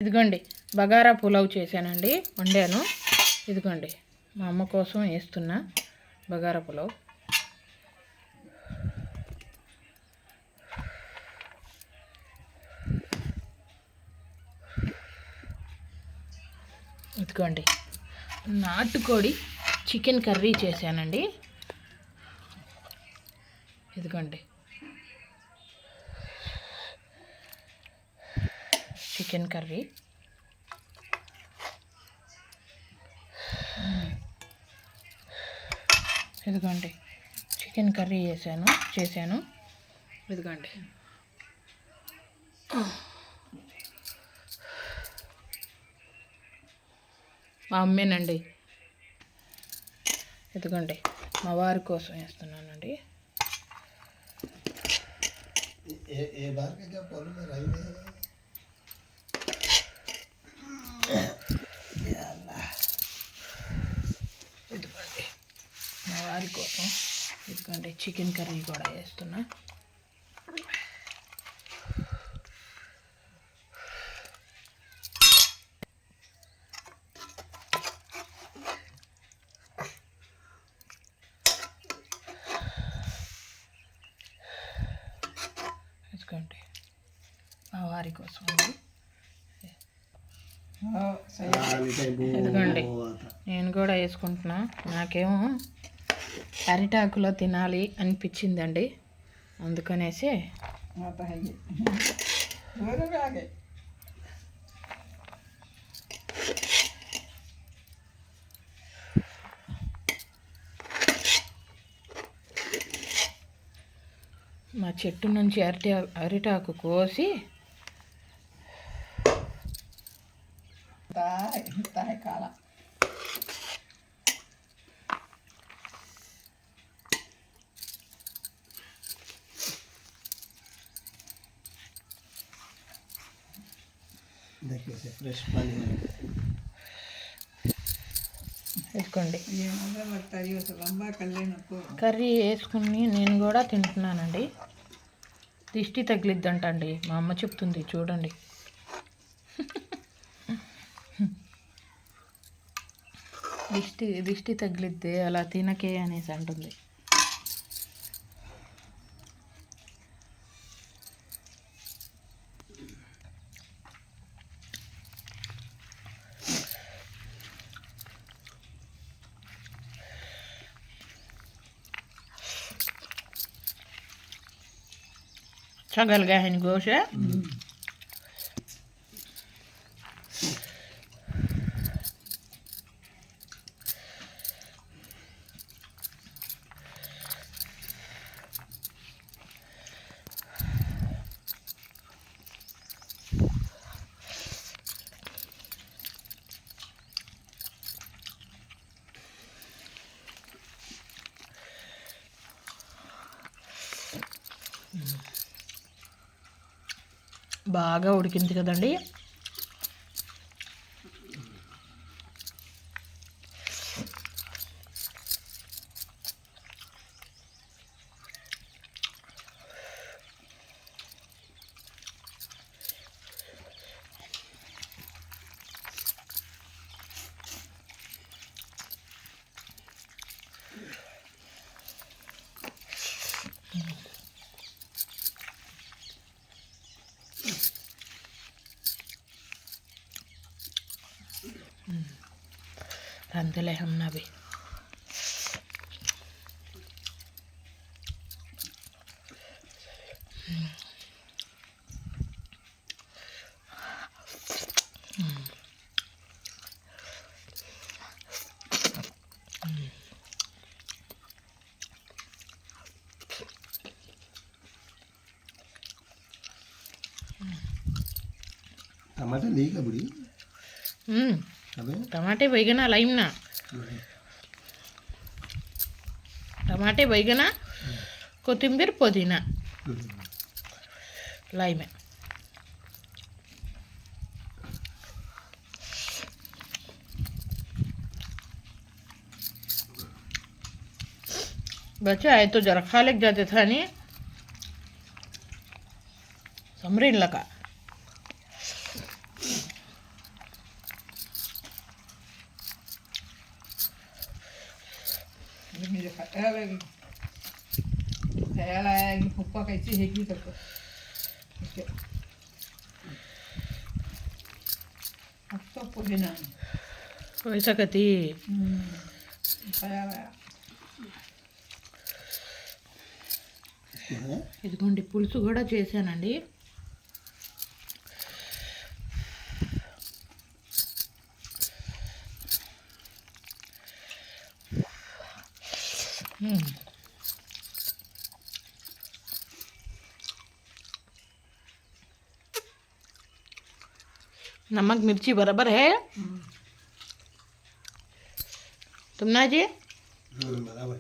ఇదిగోండి బగారా పులావ్ చేశానండి, వండాను. ఇదిగోండి మా అమ్మ కోసం వేస్తున్నా బగారా పులావ్. ఇదిగోండి నాటుకోడి చికెన్ కర్రీ చేశానండి. ఇదిగోండి చికెన్ కర్రీ. ఇదిగోండి చికెన్ కర్రీ చేశాను. ఇదిగోండి మా అమ్మేనండి. ఇదిగోండి మా వారి కోసం వేస్తున్నానండి. ఇదిగోండి మా వారి కోసం ఇదిగోండి చికెన్ కర్రీ కూడా వేస్తున్నా. ఇదిగోండి మా వారి కోసం అండి. ఇదిగోండి నేను కూడా వేసుకుంటున్నా. నాకేమో అరిటాకులో తినాలి అనిపించిందండి, అందుకనేసి మా చెట్టు నుంచి అరిటాకు కోసి కాల వేసుకోండి. కర్రీ వేసుకుని నేను కూడా తింటున్నానండి. దిష్టి తగిలిద్దంటండి మా అమ్మ చెప్తుంది, చూడండి. దిష్టి తగిలిద్దే అలా తినకే అనేసి అంటుంది. Sagal gahin gosha. బాగా ఉడికింది కదండి. Rantele hamna भी टमाटर नहीं का बुढ़ी टमाटे बैगना लाइम ना टमाटे बैगना कोथिंबीर पुदीना लाइम बच्चा है तो जरा खा लग जाते था नहीं समरीन लगा वैसा कती ఇదిగోండి పులుసు కూడా చేశానండి. नमक मिर्ची बराबर है तुमना जी? बराबर.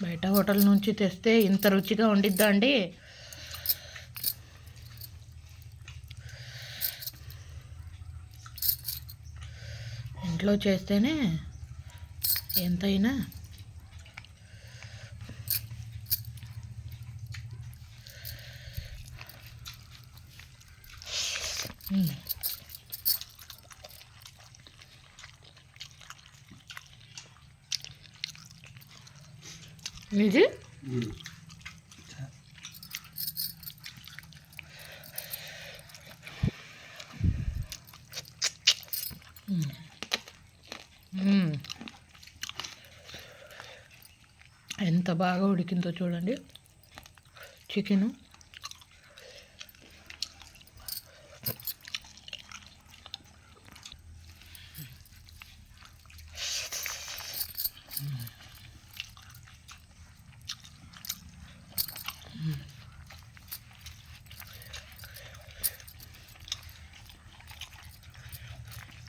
బయట హోటల్ నుంచి తెస్తే ఇంత రుచిగా ఉండిద్దా అండి? ఇంట్లో చేస్తేనే ఎంతైనా నిజి ఎంత బాగా ఉడికిందో చూడండి చికెను.